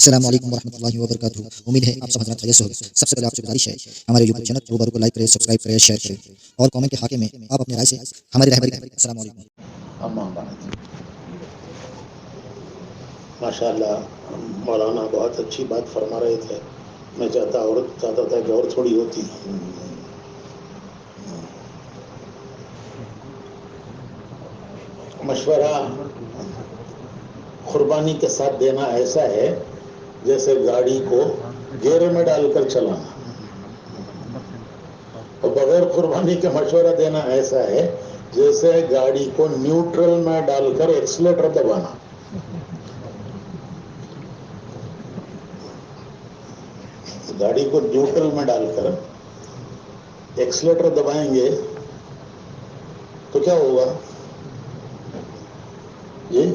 السلام علیکم ورحمۃ اللہ وبرکاتہ. امید ہے آپ سب حضرات خیریت سے ہوں. سب سے پہلے آپ سے گزارش ہے ہمارے یوٹیوب چینل روبارو کو لائک کریں، سبسکرائب کریں، شیئر کریں اور کامنٹ کے خاکے میں آپ اپنی رائے سے ہماری رہبری کریں. السلام علیکم. ماشاء اللہ مولانا بہت اچھی بات فرما رہے تھے. میں چاہتا تھا کہ اور تھوڑی ہوتی. مشورہ قربانی کے ساتھ دینا ایسا ہے جیسے گاڑی کو گیئر میں ڈال کر چلانا، اور بغیر قربانی کے مشورہ دینا ایسا ہے جیسے گاڑی کو نیوٹرل میں ڈال کر ایکسیلیٹر دبانا. گاڑی کو نیوٹرل میں ڈال کر ایکسیلیٹر دبائیں گے تو کیا ہوگا؟ یہ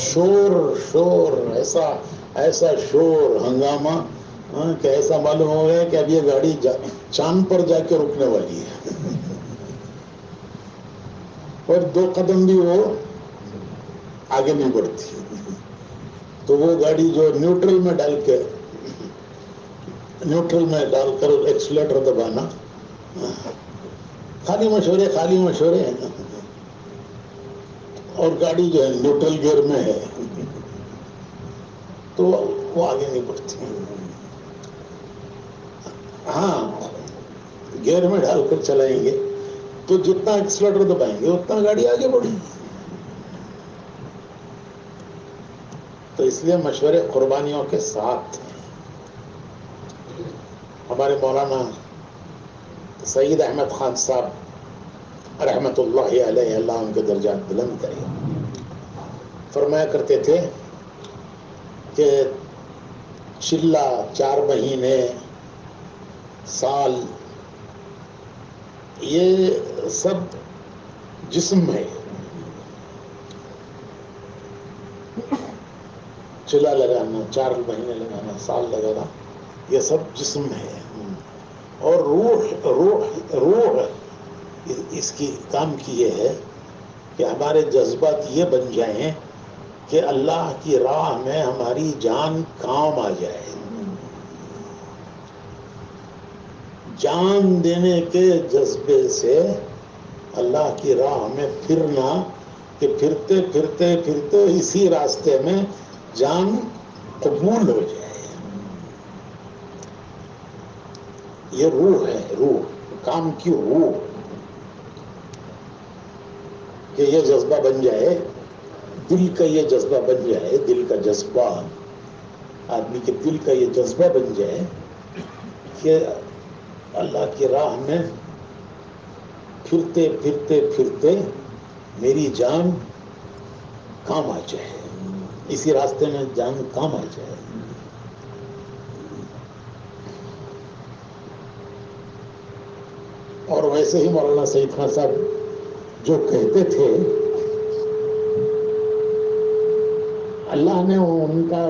شور ایسا شور ہنگامہ کہ ایسا معلوم ہو گیا کہ اب یہ گاڑی چاند پر جا کے رکنے والی ہے. اور 2 قدم بھی وہ آگے نہیں بڑھتی. تو وہ گاڑی جو نیوٹرل میں ڈال کر ایکسیلیٹر دبانا. خالی مشورے ہیں. اور گاڑی جو ہے نیوٹرل گیئر میں ہے تو وہ آگے نہیں بڑھتی. ہاں، گیئر میں ڈال کر چلائیں گے تو جتنا ایکسیلیٹر دبائیں گے اتنا گاڑی آگے بڑھے گی. تو اس لیے مشورے قربانیوں کے ساتھ. ہمارے مولانا سعید احمد خان صاحب رحمۃ اللہ علیہ، اللہ ان کے درجات بلند کرے، فرمایا کرتے تھے کہ چلہ 4 مہینے سال یہ سب جسم ہے. چلہ لگانا، 4 مہینے لگانا، سال لگانا، یہ سب جسم ہے. اور روح اس کی کام کی یہ ہے کہ ہمارے جذبات یہ بن جائیں کہ اللہ کی راہ میں ہماری جان کام آ جائے. جان دینے کے جذبے سے اللہ کی راہ میں پھرنا کہ پھرتے پھرتے پھرتے اسی راستے میں جان قبول ہو جائے. یہ روح ہے، روح کام کی روح. کہ یہ جذبہ بن جائے، دل کا یہ جذبہ بن جائے، دل کا جذبہ، آدمی کے دل کا یہ جذبہ بن جائے کہ اللہ کی راہ میں پھرتے پھرتے پھرتے میری جان کام آ جائے، اسی راستے میں جان کام آ جائے. اور ویسے ہی مولانا سعید خان صاحب جو کہتے تھے، اللہ نے ان کا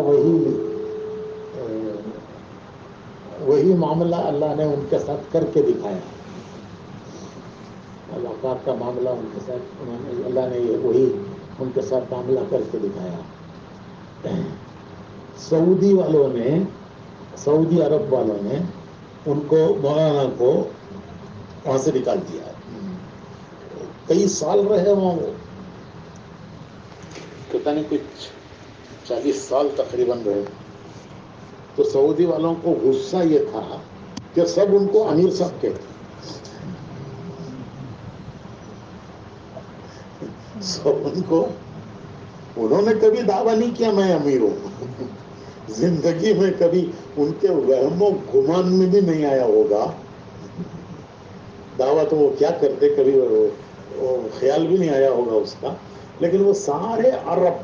وہی معاملہ اللہ نے ان کے ساتھ کر کے دکھایا. اللہ پاک کا معاملہ ان کے ساتھ اللہ نے وہی ان کے ساتھ معاملہ کر کے دکھایا. سعودی عرب والوں نے ان کو، مولانا کو وہاں سے نکال دیا. کئی سال رہے وہاں، وہ پتہ نہیں کچھ 40 سال تقریباً رہے. تو سعودی والوں کو غصہ یہ تھا کہ سب ان کو امیر صاحب کہتے، سب ان کو، انہوں نے کبھی دعویٰ نہیں کیا میں امیر ہوں. زندگی میں کبھی ان کے وہم و گمان میں بھی نہیں آیا ہوگا. دعویٰ تو وہ کیا کرتے، کبھی وہ خیال بھی نہیں آیا ہوگا اس کا. لیکن وہ سارے عرب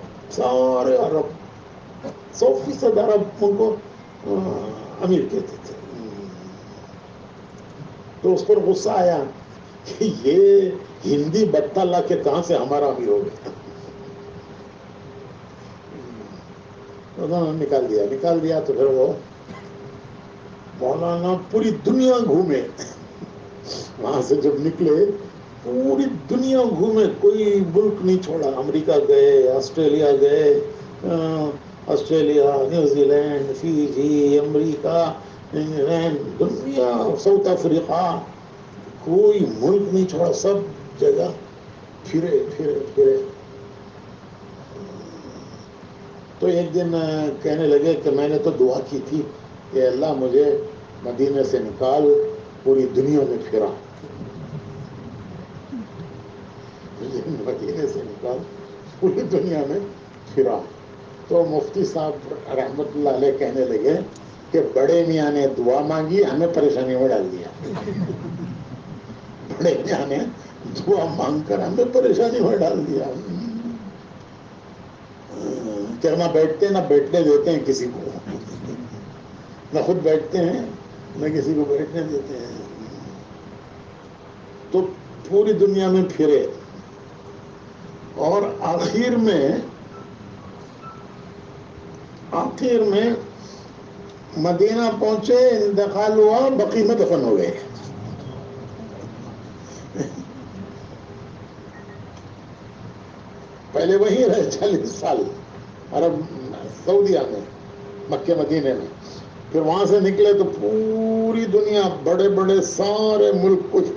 100% عرب ان کو امیر کہتے تھے. تو اس پر غصہ آیا کہ یہ ہندی بتا لا کے کہاں سے ہمارا امیر ہو گیا. نکال دیا. تو پھر وہ مولانا پوری دنیا گھومے. وہاں سے جب نکلے پوری دنیا گھومے، کوئی ملک نہیں چھوڑا. امریکہ گئے، آسٹریلیا گئے، آسٹریلیا، نیوزی لینڈ، فیجی، امریکہ، انگلینڈ، دنیا، ساؤتھ افریقہ، کوئی ملک نہیں چھوڑا، سب جگہ پھرے پھرے پھرے. تو ایک دن کہنے لگے کہ میں نے تو دعا کی تھی کہ اللہ مجھے مدینے سے نکال، پوری دنیا میں پھرا. مدینے سے نکال، پوری دنیا میں پھرا. تو مفتی صاحب رحمت اللہ علیہ کہنے لگے کہ بڑے میاں نے دعا مانگی، ہمیں پریشانی میں ڈال دیا. بڑے میاں نے دعا مانگ کر ہمیں پریشانی میں ڈال دیا. کہ نہ بیٹھتے نہ بیٹھنے دیتے ہیں کسی کو، نہ خود بیٹھتے ہیں نہ کسی کو بیٹھنے دیتے ہیں. تو پوری دنیا میں پھرے اور آخر میں مدینہ پہنچے، انتقال ہوا، بقیع میں دفن ہو گئے. پہلے وہیں رہے 40 سال عرب سعودیہ میں، مکہ مدینے میں. پھر وہاں سے نکلے تو پوری دنیا، بڑے بڑے سارے ملک، کچھ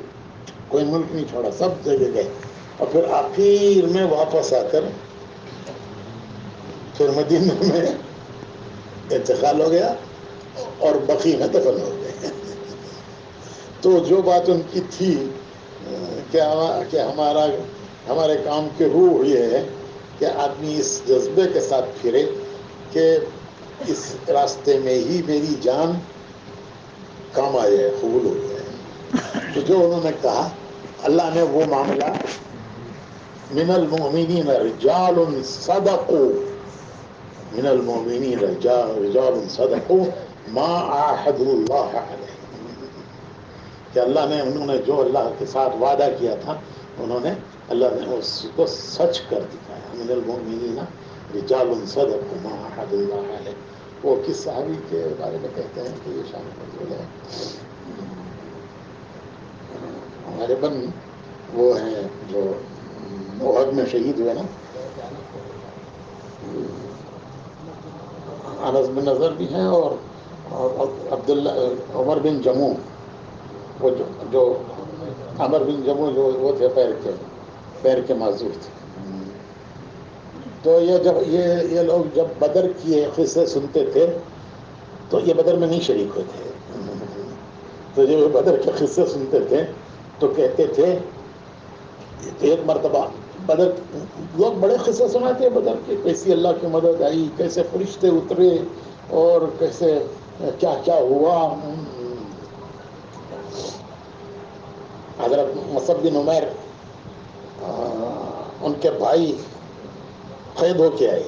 کوئی ملک نہیں چھوڑا، سب جگہ گئے. اور پھر آخر میں واپس آ کر پھر مدینہ میں انتقال ہو گیا اور بقیع میں دفن ہو گئے. تو جو بات ان کی تھی کہ ہمارے کام کی روح یہ ہے کہ آدمی اس جذبے کے ساتھ پھرے کہ اس راستے میں ہی میری جان کام آ جائے، قبول ہو جائے. تو جو انہوں نے کہا، اللہ نے وہ معاملہ من المؤمنین رجال صدقوا، من المؤمنین رجال صدقوا ما عاهدوا اللہ علیہ، کہ اللہ نے انہوں نے جو اللہ کے ساتھ وعدہ کیا تھا، انہوں نے اللہ نے اس کو سچ کر دکھایا. من المؤمنین رجال صدقوا ما عاهدوا اللہ علیہ. وہ کس صحابی کے بارے میں کہتے ہیں کہ یہ شان نزول ہے؟ غالباً وہ ہیں جو احد میں شہید ہوئے نا، انس بن نظر بھی ہیں، اور عبداللہ عمر بن جموع، وہ جو عمر بن جموع جو وہ تھے پیر کے معذور تھے. تو یہ لوگ جب بدر کی قصے سنتے تھے تو یہ بدر میں نہیں شریک ہوتے. تو جب بدر کے قصے سنتے تھے تو کہتے تھے، ایک مرتبہ بدر لوگ بڑے قصے سناتے ہیں بدر کے، کیسی اللہ کی مدد آئی، کیسے فرشتے اترے، اور کیسے کیا کیا ہوا. حضرت مصعب بن عمیر، ان کے بھائی قید ہو کے آئے.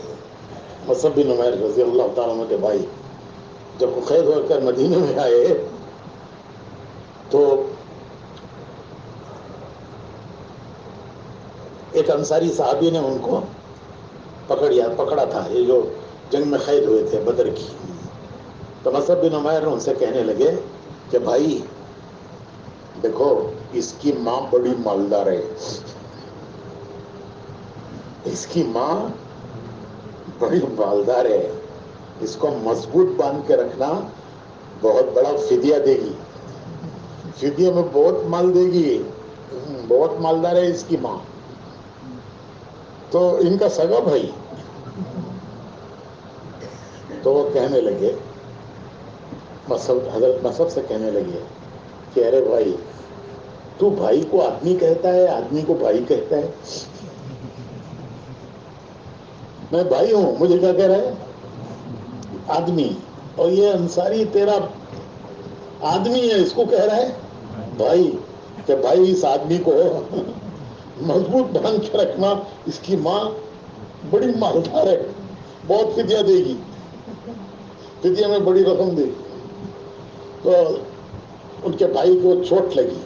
مصعب بن عمیر رضی اللہ تعالیٰ عنہ کے بھائی جب وہ قید ہو کر مدینے میں آئے تو ایک انصاری صحابی نے ان کو پکڑا تھا، یہ جو جنگ میں قید ہوئے تھے بدر کی. تو مصعب بن عمیر ان سے کہنے لگے کہ بھائی دیکھو، اس کی ماں بڑی مالدار ہے، اس کی ماں بڑی مالدار ہے، اس کو مضبوط باندھ کے رکھنا، بہت بڑا فدیہ دے گی، فدیہ میں بہت مال دے گی، بہت مالدار ہے اس کی ماں. تو ان کا سگا بھائی تو وہ کہنے لگے، حضرت مصعب سے کہنے لگے کہ ارے بھائی، تو بھائی کو آدمی کہتا ہے، آدمی کو بھائی کہتا ہے. میں بھائی ہوں، مجھے کیا کہہ رہا ہے؟ آدمی. اور یہ انصاری تیرا آدمی ہے، اس کو کہہ رہا ہے بھائی. کہ بھائی اس آدمی کو مضبوط باندھ کے رکھنا، اس کی ماں بڑی مالدار ہے، بہت فدیہ دے گی، فدیہ میں بڑی رقم دے گی. تو ان کے بھائی کو چوٹ لگی،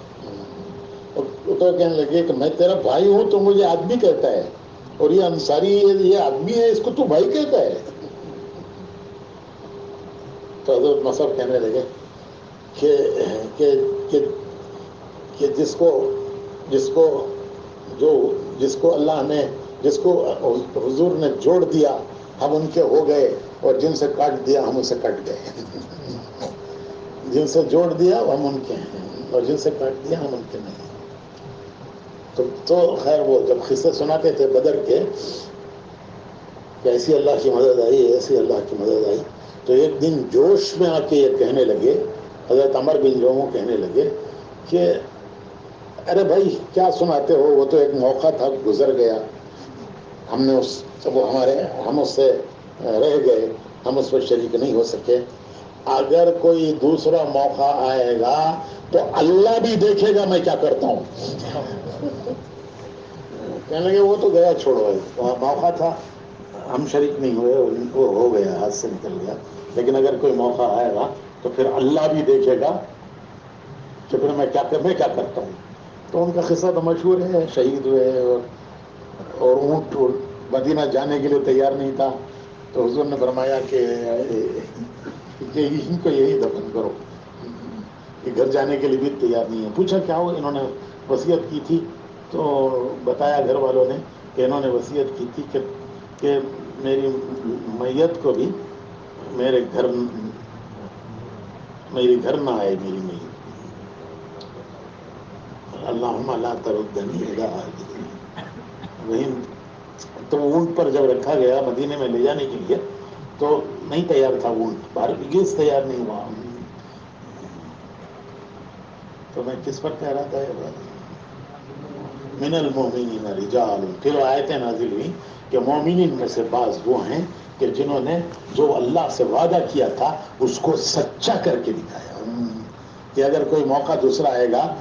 تو کہنے لگے کہ میں تیرا بھائی ہوں تو مجھے آدمی کہتا ہے، اور یہ انصاری یہ آدمی ہے، اس کو تو بھائی کہتا ہے. تو حضرت مصعب کہنے لگے کہ جس کو اللہ نے، جس کو حضور نے جوڑ دیا، ہم ان کے ہو گئے، اور جن سے کاٹ دیا ہم اسے کٹ گئے. جن سے جوڑ دیا ہم ان کے ہیں اور جن سے کاٹ دیا ہم ان کے نہیں. تو خیر وہ جب قصے سناتے تھے بدر کے کہ ایسی اللہ کی مدد آئی, ایسی اللہ کی مدد آئی, تو ایک دن جوش میں آ کے یہ کہنے لگے, حضرت عمر بن جموح کہنے لگے کہ ارے بھائی کیا سناتے ہو, وہ تو ایک موقع تھا گزر گیا, ہم نے ہم اس سے رہ گئے, ہم اس پر شریک نہیں ہو سکے. اگر کوئی دوسرا موقع آئے گا تو اللہ بھی دیکھے گا میں کیا کرتا ہوں. کہنے لگے وہ تو گیا, چھوڑو, وہاں موقع تھا, ہم شریک نہیں ہوئے, ان کو ہو گیا, ہاتھ سے نکل گیا, لیکن اگر کوئی موقع آئے گا تو پھر اللہ بھی دیکھے گا کہ پھر میں کیا کرتا ہوں. تو ان کا قصہ تو مشہور ہے, شہید ہوئے اور اونٹ مدینہ جانے کے لیے تیار نہیں تھا, تو حضور نے فرمایا کہ ان کو یہی دفن کرو, کہ گھر جانے کے لیے بھی تیار نہیں ہے. پوچھا کیا ہو, انہوں نے وصیت کی تھی, تو بتایا گھر والوں نے کہ انہوں نے وصیت کی تھی کہ میری میت کو بھی میری گھر نہ آئے میری میت. اللہم لا تردنی الی اہلی. وہی تو اونٹ پر جب رکھا گیا مدینے میں لے جانے کے لیے تو نہیں تیار تھا اونٹ, باہر گیس تیار نہیں ہوا. تو میں کس پر کہہ رہا تھا یہ بات, من المؤمنین رجال, پھر آیتیں نازل ہوئی کہ مومنین میں سے بعض وہ ہیں کہ جنہوں نے جو اللہ سے وعدہ کیا تھا اس کو سچا کر کے دکھایا, کہ اگر کوئی موقع دوسرا آئے گا,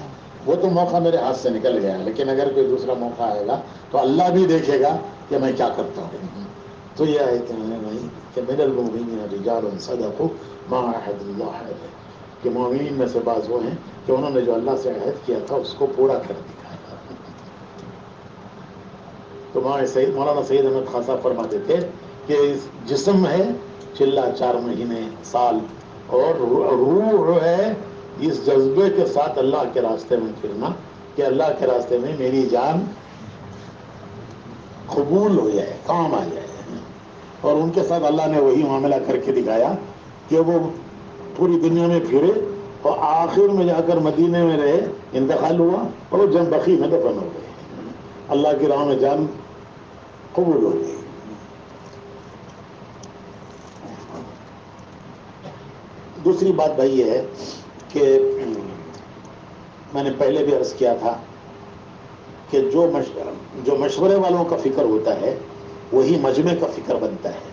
وہ تو موقع میرے ہاتھ سے نکل گیا, لیکن اگر کوئی دوسرا موقع آئے گا تو اللہ بھی دیکھے گا کہ میں کیا کرتا ہوں. تو یہ آیتیں ہیں بھائی کہ من المؤمنین رجال صدقوا ما عاهدوا الله علیہ, کہ مومنین میں سے بعض وہ ہیں کہ انہوں نے جو اللہ سے عہد کیا تھا اس کو پورا کر دکھایا. تو مولانا سید احمد خان صاحب فرماتے تھے کہ جسم ہے چلا 4 مہینے سال, اور روح ہے اس جذبے کے ساتھ اللہ کے راستے میں پھرنا کہ اللہ کے راستے میں میری جان قبول ہو جائے, کام آ جائے. اور ان کے ساتھ اللہ نے وہی معاملہ کر کے دکھایا کہ وہ پوری دنیا میں پھرے اور آخر میں جا کر مدینے میں رہے, انتقال ہوا اور جب بقی میں دفن ہو گئے. اللہ کی راہ میں جان قبول ہو گئی. دوسری بات بھائی یہ ہے کہ میں نے پہلے بھی عرض کیا تھا کہ جو مشورے والوں کا فکر ہوتا ہے وہی مجمع کا فکر بنتا ہے.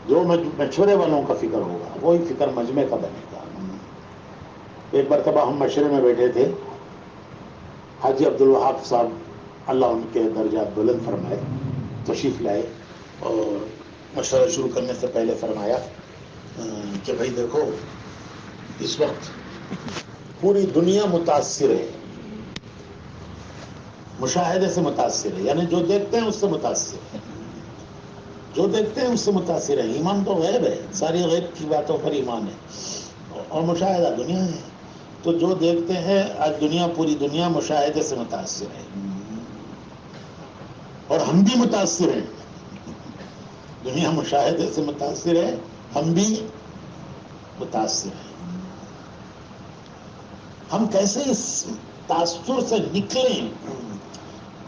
جو مشورے والوں کا فکر ہوگا وہی فکر مجمع کا بنے گا. ایک مرتبہ ہم مشورے میں بیٹھے تھے, حاجی عبدالوہاب صاحب اللہ ان کے درجات بلند فرمائے تشریف لائے, اور مشورہ شروع کرنے سے پہلے فرمایا کہ بھائی دیکھو اس وقت پوری دنیا متاثر ہے, مشاہدے سے متاثر ہے, یعنی جو دیکھتے ہیں اس سے متاثر ہے, جو دیکھتے ہیں اس سے متاثر ہے. ایمان تو غیب ہے, ساری غیب کی باتوں پر ایمان ہے, اور مشاہدہ دنیا ہے. تو جو دیکھتے ہیں آج دنیا, پوری دنیا مشاہدے سے متاثر ہے, اور ہم بھی متاثر ہیں. دنیا مشاہدے سے متاثر ہے, ہم بھی متاثر ہیں. ہم کیسے اس تاثر سے نکلیں؟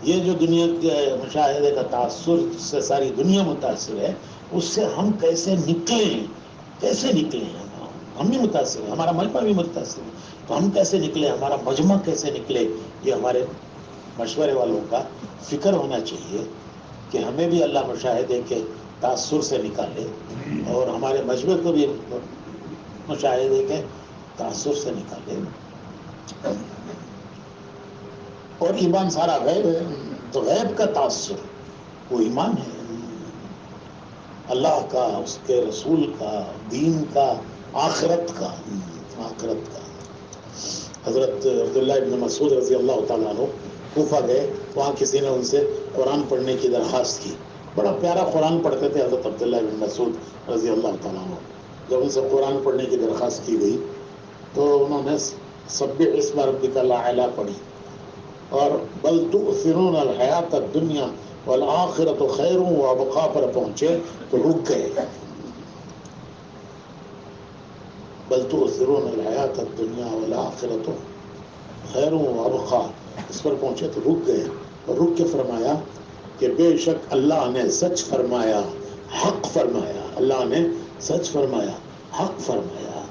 یہ جو دنیا کے مشاہدے کا تاثر سے ساری دنیا متاثر ہے, اس سے ہم کیسے نکلیں؟ کیسے نکلیں؟ ہم بھی متاثر ہیں, ہمارا مجمع بھی متاثر ہے, تو ہم کیسے نکلیں, ہمارا مجمع کیسے نکلے؟ یہ ہمارے مشورے والوں کا فکر ہونا چاہیے کہ ہمیں بھی اللہ مشاہدے کے تاثر سے نکالے اور ہمارے مجمع کو بھی مشاہدے کے تاثر سے نکالے. اور ایمان سارا غیب ہے, تو غیب کا تاثر وہ ایمان ہے, اللہ کا, اس کے رسول کا, دین کا, آخرت کا. حضرت عبداللہ ابن مسعود رضی اللہ تعالیٰ عنہ کوفہ گئے, وہاں کسی نے ان سے قرآن پڑھنے کی درخواست کی. بڑا پیارا قرآن پڑھتے تھے حضرت عبداللہ ابن مسعود رضی اللہ تعالیٰ عنہ. جب ان سے قرآن پڑھنے کی درخواست کی گئی تو انہوں نے سبح اسم ربک الاعلی پڑھی, اور بل تؤثرون الحیات الدنیا والآخرۃ خیر و ابقا پر پہنچے تو رک گئے. بل تؤثرون الحیات الدنیا والآخرۃ خیر و ابقا، اس پر پہنچے تو رک گئے. اور رک کے فرمایا کہ بے شک اللہ نے سچ فرمایا، حق فرمایا. اللہ نے سچ فرمایا، حق فرمایا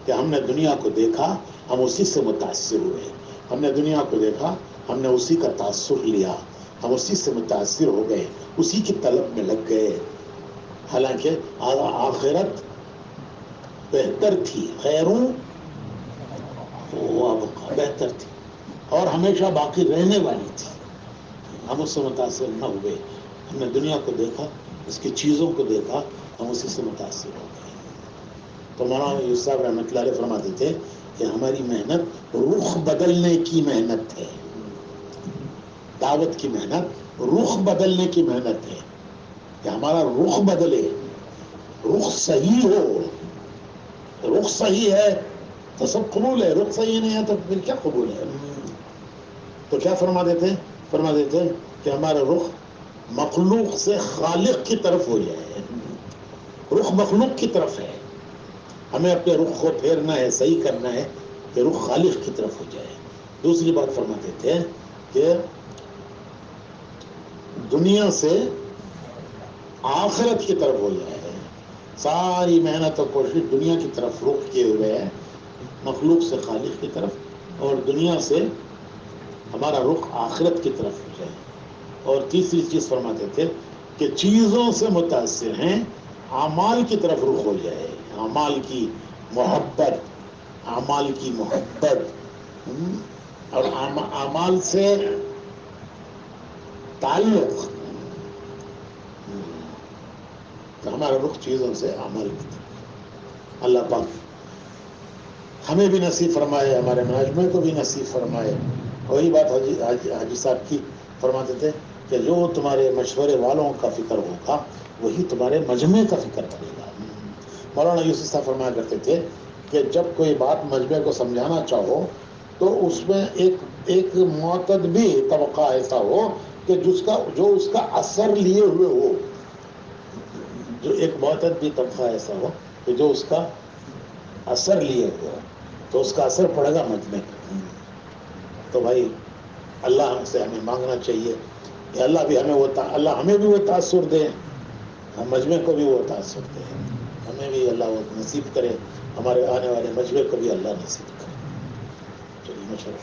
کہ ہم نے دنیا کو دیکھا، ہم اسی سے متاثر ہوئے. ہم نے دنیا کو دیکھا، ہم نے اسی کا تاثر لیا، ہم اسی سے متاثر ہو گئے، اسی کی طلب میں لگ گئے. حالانکہ آخرت بہتر تھی، خیروں وہ بہتر تھی اور ہمیشہ باقی رہنے والی تھی. ہم اس سے متاثر نہ ہوئے. ہم نے دنیا کو دیکھا، اس کی چیزوں کو دیکھا، ہم اسی سے متاثر ہو گئے. تو مولانا یوسف صاحب رحمۃ اللہ علیہ فرماتے تھے کہ ہماری محنت رخ بدلنے کی محنت ہے. دعوت کی محنت رخ بدلنے کی محنت ہے کہ ہمارا رخ بدلے، رخ صحیح ہو. رخ صحیح ہے تو سب قبول ہے، رخ صحیح نہیں ہے تو پھر کیا قبول ہے. تو کیا فرما دیتے کہ ہمارا رخ مخلوق سے خالق کی طرف ہو جائے. رخ مخلوق کی طرف ہے، ہمیں اپنے رخ کو پھیرنا ہے، صحیح کرنا ہے کہ رخ خالق کی طرف ہو جائے. دوسری بات فرماتے تھے کہ دنیا سے آخرت کی طرف ہو جائے. ساری محنت اور کوشش دنیا کی طرف رخ کیے ہوئے ہے، مخلوق سے خالق کی طرف، اور دنیا سے ہمارا رخ آخرت کی طرف ہو جائے. اور تیسری چیز فرماتے تھے کہ چیزوں سے متاثر ہیں، اعمال کی طرف رخ ہو جائے. اعمال کی محبت، اعمال کی محبت اور اعمال سے تعلق. تو ہمارا رخ چیزوں سے اعمال کی طرف. اللہ پاک ہمیں بھی نصیب فرمائے، ہمارے مجمع کو بھی نصیب فرمائے. وہی بات حاجی صاحب کی فرماتے تھے کہ جو تمہارے مشورے والوں کا فکر ہوگا وہی تمہارے مجمع کا فکر کرے گا. مولانا یوسف صاحب فرمایا کرتے تھے کہ جب کوئی بات مجمع کو سمجھانا چاہو تو اس میں ایک معتدبی طبقہ ایسا ہو کہ جو اس کا اثر لیے ہوئے ہو. جو ایک معتدبی طبقہ ایسا ہو کہ جو اس کا اثر لیے ہوئے ہو تو اس کا اثر پڑے گا مجمع پر. تو بھائی اللہ ہم سے ہمیں مانگنا چاہیے کہ اللہ ہمیں بھی وہ تاثر دے، ہم مجمع کو بھی وہ تاثر دے، ہمیں بھی اللہ وہ نصیب کرے، ہمارے آنے والے مجمع کو بھی اللہ نصیب کرے. چلیے مشورہ.